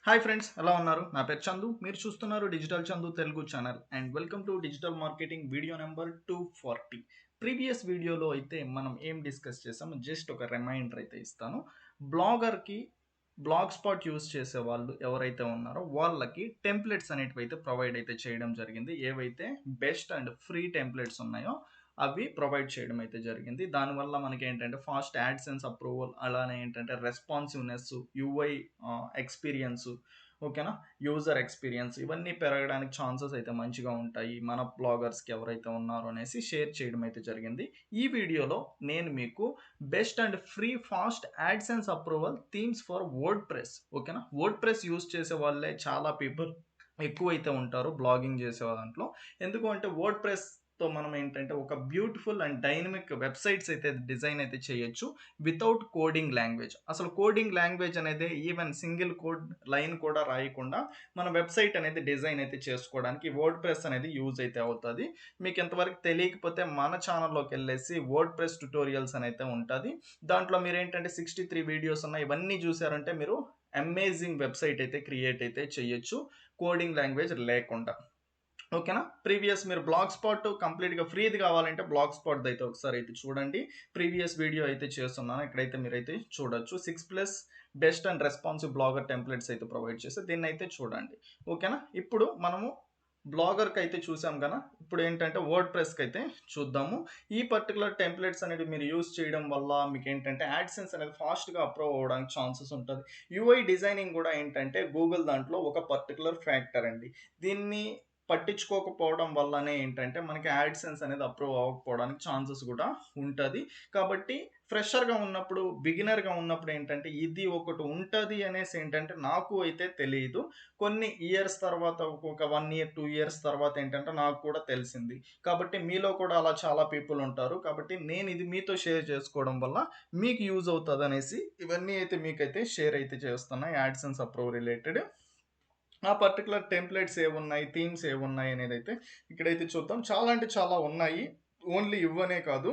Hi friends, ఎలా ఉన్నారు? నా పేరు చందు. మీరు చూస్తున్నారు digital Chandu Telugu channel and welcome to digital marketing video number 240. Previous వీడియోలో అయితే మనం ఏం డిస్కస్ చేసాము, జస్ట్ ఒక రిమైండర్ అయితే ఇస్తాను. బ్లాగర్కి బ్లాగ్ స్పాట్ యూస్ చేసే వాళ్ళు ఎవరైతే ఉన్నారో వాళ్ళకి టెంప్లెట్స్ అనేటివి అయితే ప్రొవైడ్ అయితే చేయడం జరిగింది. ఏవైతే బెస్ట్ అండ్ ఫ్రీ టెంప్లెట్స్ ఉన్నాయో అవి ప్రొవైడ్ చేయడం అయితే జరిగింది. దానివల్ల మనకి ఏంటంటే ఫాస్ట్ యాడ్సెన్స్ అప్రూవల్, అలానే ఏంటంటే రెస్పాన్సివ్నెస్, యూఐ ఎక్స్పీరియన్స్, ఓకేనా, యూజర్ ఎక్స్పీరియన్స్ ఇవన్నీ పెరగడానికి ఛాన్సెస్ అయితే మంచిగా ఉంటాయి మన బ్లాగర్స్కి ఎవరైతే ఉన్నారో అనేసి షేర్ చేయడం అయితే జరిగింది. ఈ వీడియోలో నేను మీకు best and free fast AdSense approval themes for word press, ఓకేనా. వర్డ్ ప్రెస్ యూస్ చేసే వాళ్ళే చాలా పీపుల్ ఎక్కువైతే ఉంటారు బ్లాగింగ్ చేసే దాంట్లో. ఎందుకు అంటే వర్డ్ ప్రెస్తో మనం ఏంటంటే ఒక బ్యూటిఫుల్ అండ్ డైనమిక్ వెబ్సైట్స్ అయితే డిజైన్ అయితే చేయొచ్చు వితౌట్ కోడింగ్ లాంగ్వేజ్. అసలు కోడింగ్ లాంగ్వేజ్ అనేది ఈవెన్ సింగిల్ కోడ్ లైన్ కూడా రాయకుండా మన వెబ్సైట్ అనేది డిజైన్ అయితే చేసుకోవడానికి వర్డ్ ప్రెస్ అనేది యూజ్ అయితే అవుతుంది. మీకు ఎంతవరకు తెలియకపోతే మన ఛానల్లోకి వెళ్ళేసి వర్డ్ ప్రెస్ ట్యుటోరియల్స్ అనేది ఉంటుంది. దాంట్లో మీరు ఏంటంటే 63 వీడియోస్ ఉన్నాయి. ఇవన్నీ చూసారంటే మీరు అమేజింగ్ వెబ్సైట్ అయితే క్రియేట్ అయితే చేయొచ్చు కోడింగ్ లాంగ్వేజ్ లేకుండా, ఓకేనా. ప్రీవియస్ మీరు బ్లాగ్ స్పాట్ కంప్లీట్గా ఫ్రీది కావాలంటే బ్లాగ్ స్పాట్ అయితే ఒకసారి అయితే చూడండి. ప్రీవియస్ వీడియో అయితే చేస్తున్నాను, ఇక్కడైతే మీరైతే చూడొచ్చు. 6+ best and responsive blogger templates అయితే ప్రొవైడ్ చేస్తే దీన్ని అయితే చూడండి, ఓకేనా. ఇప్పుడు మనము బ్లాగర్కి అయితే చూసాం కదా, ఇప్పుడు ఏంటంటే వర్డ్ ప్రెస్కి అయితే చూద్దాము. ఈ పర్టికులర్ టెంప్లెట్స్ అనేది మీరు యూస్ చేయడం వల్ల మీకు ఏంటంటే యాడ్సెన్స్ అనేది ఫాస్ట్గా అప్రూవ్ అవ్వడానికి ఛాన్సెస్ ఉంటుంది. యూఐ డిజైనింగ్ కూడా ఏంటంటే గూగుల్ దాంట్లో ఒక పర్టికులర్ ఫ్యాక్టర్ అండి. దీన్ని పట్టించుకోకపోవడం వల్లనే ఏంటంటే మనకి యాడ్సెన్స్ అనేది అప్రూవ్ అవ్వకపోవడానికి ఛాన్సెస్ కూడా ఉంటుంది. కాబట్టి ఫ్రెషర్గా ఉన్నప్పుడు, బిగినర్గా ఉన్నప్పుడు ఏంటంటే ఇది ఒకటి ఉంటుంది అనేసి ఏంటంటే నాకు అయితే తెలియదు. కొన్ని ఇయర్స్ తర్వాత, ఒక 1 ఇయర్ 2 ఇయర్స్ తర్వాత ఏంటంటే నాకు కూడా తెలిసింది. కాబట్టి మీలో కూడా అలా చాలా పీపుల్ ఉంటారు. కాబట్టి నేను ఇది మీతో షేర్ చేసుకోవడం వల్ల మీకు యూజ్ అవుతుంది అనేసి ఇవన్నీ అయితే మీకైతే షేర్ అయితే చేస్తున్నా. యాడ్సెన్స్ అప్రూవ్ రిలేటెడ్ ఆ పర్టికులర్ టెంప్లెట్స్ ఏమున్నాయి, థీమ్స్ ఏమున్నాయి అనేది అయితే ఇక్కడైతే చూద్దాం. చాలా అంటే చాలా ఉన్నాయి, ఓన్లీ ఇవ్వనే కాదు.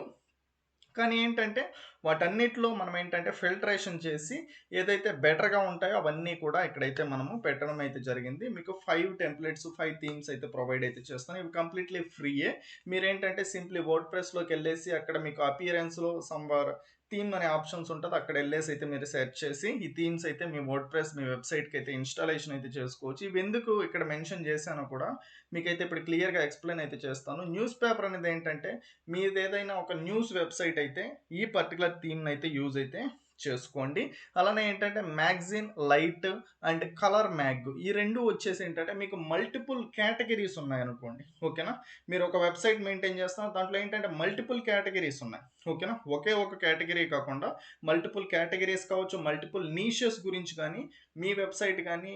కానీ ఏంటంటే వాటన్నిటిలో మనం ఏంటంటే ఫిల్టరేషన్ చేసి ఏదైతే బెటర్గా ఉంటాయో అవన్నీ కూడా ఇక్కడైతే మనము పెట్టడం అయితే జరిగింది. మీకు 5 టెంప్లెట్స్, 5 థీమ్స్ అయితే ప్రొవైడ్ అయితే చేస్తాను. ఇవి కంప్లీట్లీ ఫ్రీయే. మీరేంటంటే సింప్లీ వర్డ్ ప్రెస్లోకి వెళ్ళేసి అక్కడ మీకు అపియరెన్స్లో సంవార్ థీమ్ అనే ఆప్షన్స్ ఉంటుంది. అక్కడ వెళ్ళేసి అయితే మీరు సెర్చ్ చేసి ఈ థీమ్స్ అయితే మీ వర్డ్ ప్రెస్, మీ వెబ్సైట్కి అయితే ఇన్స్టాలేషన్ అయితే చేసుకోవచ్చు. ఇవి ఎందుకు ఇక్కడ మెన్షన్ చేశానో కూడా మీకైతే ఇప్పుడు క్లియర్గా ఎక్స్ప్లెయిన్ అయితే చేస్తాను. న్యూస్ పేపర్ అనేది ఏంటంటే మీది ఏదైనా ఒక న్యూస్ వెబ్సైట్ అయితే ఈ పర్టికులర్ థీమ్ని అయితే యూజ్ అయితే చేసుకోండి. అలానే ఏంటంటే magazine light and colour mag, ఈ రెండు వచ్చేసి ఏంటంటే మీకు మల్టిపుల్ కేటగిరీస్ ఉన్నాయనుకోండి, ఓకేనా. మీరు ఒక వెబ్సైట్ మెయింటైన్ చేస్తాం, దాంట్లో ఏంటంటే మల్టిపుల్ కేటగిరీస్ ఉన్నాయి, ఓకేనా. ఒకే ఒక కేటగిరీ కాకుండా మల్టిపుల్ కేటగిరీస్ కావచ్చు, మల్టిపుల్ నీషెస్ గురించి కానీ మీ వెబ్సైట్ కానీ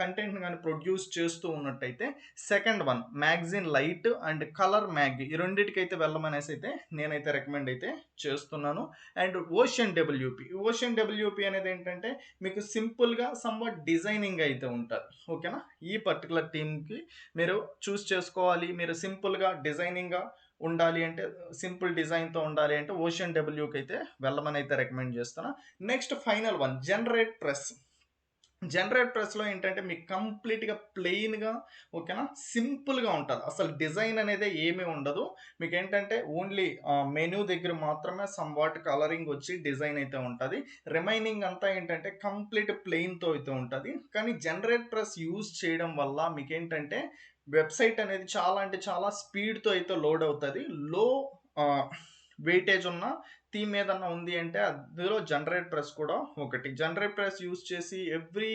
కంటెంట్ కానీ ప్రొడ్యూస్ చేస్తూ ఉన్నట్టయితే second one magazine light and colour mag, ఈ రెండింటికైతే వెళ్ళమనేసి అయితే నేనైతే రికమెండ్ అయితే చేస్తున్నాను. అండ్ ఓషన్ డబ్ల్యూపీ అనేది ఏంటంటే మీకు సింపుల్గా సమ్వాట్ డిజైనింగ్ అయితే ఉంటుంది, ఓకేనా. ఈ పర్టికులర్ టీమ్కి మీరు చూస్ చేసుకోవాలి. మీరు సింపుల్గా డిజైనింగ్గా ఉండాలి అంటే, సింపుల్ డిజైన్తో ఉండాలి అంటే ఓషన్ డబ్ల్యూకి అయితే వెళ్ళమని అయితే రికమెండ్ చేస్తాను. నెక్స్ట్ ఫైనల్ వన్ జనరేట్ ప్రెస్లో ఏంటంటే మీకు కంప్లీట్గా ప్లెయిన్గా, ఓకేనా, సింపుల్గా ఉంటుంది. అసలు డిజైన్ అనేది ఏమీ ఉండదు. మీకు ఏంటంటే ఓన్లీ మెనూ దగ్గర మాత్రమే సమ్ వాట్ కలరింగ్ వచ్చి డిజైన్ అయితే ఉంటుంది. రిమైనింగ్ అంతా ఏంటంటే కంప్లీట్ ప్లెయిన్తో అయితే ఉంటుంది. కానీ జనరేట్ ప్రెస్ యూజ్ చేయడం వల్ల మీకు ఏంటంటే వెబ్సైట్ అనేది చాలా అంటే చాలా స్పీడ్తో అయితే లోడ్ అవుతుంది. లో వెయిటేజ్ ఉన్న థీమ్ ఏదన్నా ఉంది అంటే అందులో జనరేట్ ప్రెస్ కూడా ఒకటి. జనరేట్ ప్రెస్ యూస్ చేసి ఎవ్రీ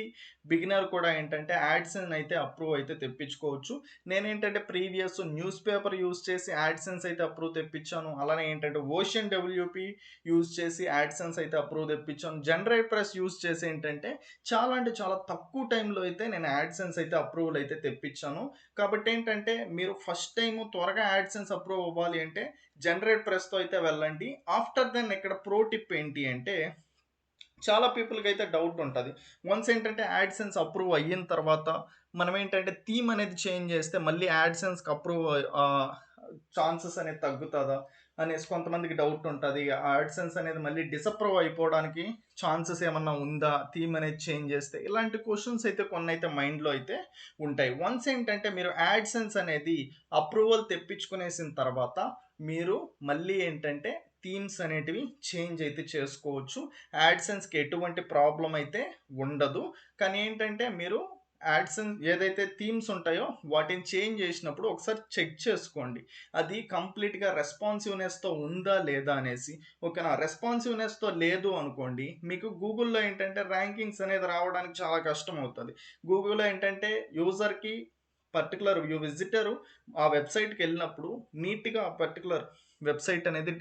బిగినర్ కూడా ఏంటంటే యాడ్సెన్స్ అయితే అప్రూవ్ అయితే తెప్పించుకోవచ్చు. నేనేంటంటే ప్రీవియస్ న్యూస్ పేపర్ యూస్ చేసి యాడ్సెన్స్ అయితే అప్రూవ్ తెప్పించాను. అలానే ఏంటంటే ఓషన్ డబ్ల్యూపీ యూస్ చేసి యాడ్సెన్స్ అయితే అప్రూవ్ తెప్పించాను. జనరేట్ ప్రెస్ యూస్ చేసి ఏంటంటే చాలా అంటే చాలా తక్కువ టైంలో అయితే నేను యాడ్సెన్స్ అయితే అప్రూవల్ అయితే తెప్పించాను. కాబట్టి ఏంటంటే మీరు ఫస్ట్ టైం త్వరగా యాడ్సెన్స్ అప్రూవ్ అవ్వాలి అంటే జనరేట్ ప్రెస్తో అయితే వెళ్ళండి. ఆఫ్టర్ దెన్ ఇక్కడ ప్రో టిప్ ఏంటి అంటే, చాలా పీపుల్కి అయితే డౌట్ ఉంటుంది. వన్స్ ఏంటంటే యాడ్సెన్స్ అప్రూవ్ అయిన తర్వాత మనం ఏంటంటే థీమ్ అనేది చేంజ్ చేస్తే మళ్ళీ యాడ్సెన్స్కి అప్రూవ్ ఛాన్సెస్ అనేది తగ్గుతుందా, అనేసి కొంతమందికి డౌట్ ఉంటుంది. యాడ్సెన్స్ అనేది మళ్ళీ డిసప్రూవ్ అయిపోవడానికి ఛాన్సెస్ ఏమన్నా ఉందా థీమ్ అనేది చేంజ్ చేస్తే? ఇలాంటి క్వశ్చన్స్ అయితే కొన్ని అయితే మైండ్లో అయితే ఉంటాయి. వన్స్ ఏంటంటే మీరు యాడ్సెన్స్ అనేది అప్రూవల్ తెప్పించుకునేసిన తర్వాత మీరు మళ్ళీ ఏంటంటే థీమ్స్ అనేటివి చేంజ్ అయితే చేసుకోవచ్చు. యాడ్సెన్స్కి ఎటువంటి ప్రాబ్లం అయితే ఉండదు. కానీ ఏంటంటే మీరు యాడ్సెన్స్ ఏదైతే థీమ్స్ ఉంటాయో వాటిని చేంజ్ చేసినప్పుడు ఒకసారి చెక్ చేసుకోండి, అది కంప్లీట్గా రెస్పాన్సివ్నెస్తో ఉందా లేదా అనేసి. ఓకేనా? రెస్పాన్సివ్నెస్తో లేదు అనుకోండి, మీకు గూగుల్లో ఏంటంటే ర్యాంకింగ్స్ అనేది రావడానికి చాలా కష్టం అవుతుంది. గూగుల్లో ఏంటంటే యూజర్కి పర్టికులర్ విజిటరు ఆ వెబ్సైట్కి వెళ్ళినప్పుడు నీట్గా పర్టికులర్ వెబ్సైట్ అనేది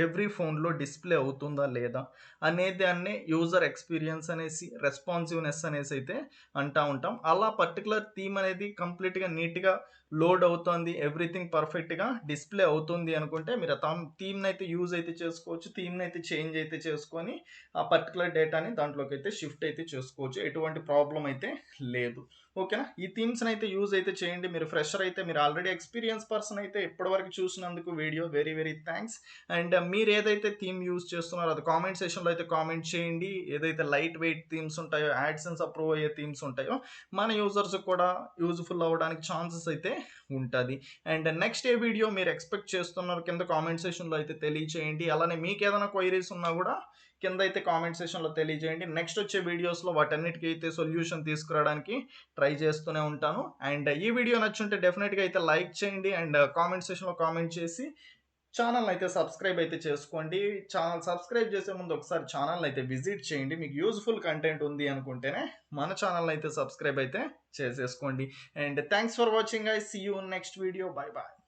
ఎవ్రీ ఫోన్లో డిస్ప్లే అవుతుందా లేదా అనే దాన్ని యూజర్ ఎక్స్పీరియన్స్ అనేసి, రెస్పాన్సివ్నెస్ అనేసి అయితే అంటూ ఉంటాం. అలా పర్టికులర్ థీమ్ అనేది కంప్లీట్గా నీట్గా లోడ్ అవుతుంది, ఎవ్రీథింగ్ పర్ఫెక్ట్గా డిస్ప్లే అవుతుంది అనుకుంటే మీరు ఆ థీమ్ని అయితే యూజ్ అయితే చేసుకోవచ్చు. థీమ్ని అయితే చేంజ్ అయితే చేసుకొని ఆ పర్టికులర్ డేటాని దాంట్లోకి అయితే షిఫ్ట్ అయితే చేసుకోవచ్చు. ఎటువంటి ప్రాబ్లం అయితే లేదు. ఓకేనా? ఈ థీమ్స్ని అయితే యూజ్ అయితే చేయండి. మీరు ఫ్రెషర్ అయితే, మీరు ఆల్రెడీ ఎక్స్పీరియన్స్ పర్సన్ అయితే ఇప్పటివరకు చూసినందుకు video very very thanks. And మీరు ఏదైతే థీమ్ యూజ్ చేస్తున్నారో అది కామెంట్ సెషన్లో అయితే కామెంట్ చేయండి. ఏదైతే లైట్ వెయిట్ థీమ్స్ ఉంటాయో, యాడ్సెన్స్ అప్రూవ్ అయ్యే థీమ్స్ ఉంటాయో మన యూజర్స్ కూడా యూజ్ఫుల్ అవ్వడానికి ఛాన్సెస్ అయితే ఉంటుంది. అండ్ నెక్స్ట్ ఏ వీడియో మీరు ఎక్స్పెక్ట్ చేస్తున్నారు కింద కామెంట్ సెషన్లో అయితే తెలియచేయండి. అలానే మీకు ఏదైనా క్వైరీస్ ఉన్నా కూడా కింద అయితే కామెంట్ సెషన్లో తెలియజేయండి. నెక్స్ట్ వచ్చే వీడియోస్లో వాటన్నిటికీ అయితే సొల్యూషన్ తీసుకురావడానికి ట్రై చేస్తూనే ఉంటాను. అండ్ ఈ వీడియో నచ్చుంటే డెఫినెట్గా అయితే లైక్ చేయండి అండ్ కామెంట్ సెషన్లో కామెంట్ చేసి ఛానల్ అయితే సబ్స్క్రైబ్ అయితే చేసుకోండి. ఛానల్ సబ్స్క్రైబ్ చేసే ముందు ఒకసారి ఛానల్ అయితే విజిట్ చేయండి. మీకు యూజ్ఫుల్ కంటెంట్ ఉంది అనుకుంటేనే మన ఛానల్ అయితే సబ్స్క్రైబ్ అయితే చేసేసుకోండి. And thanks for watching. I see you next video. Bye bye.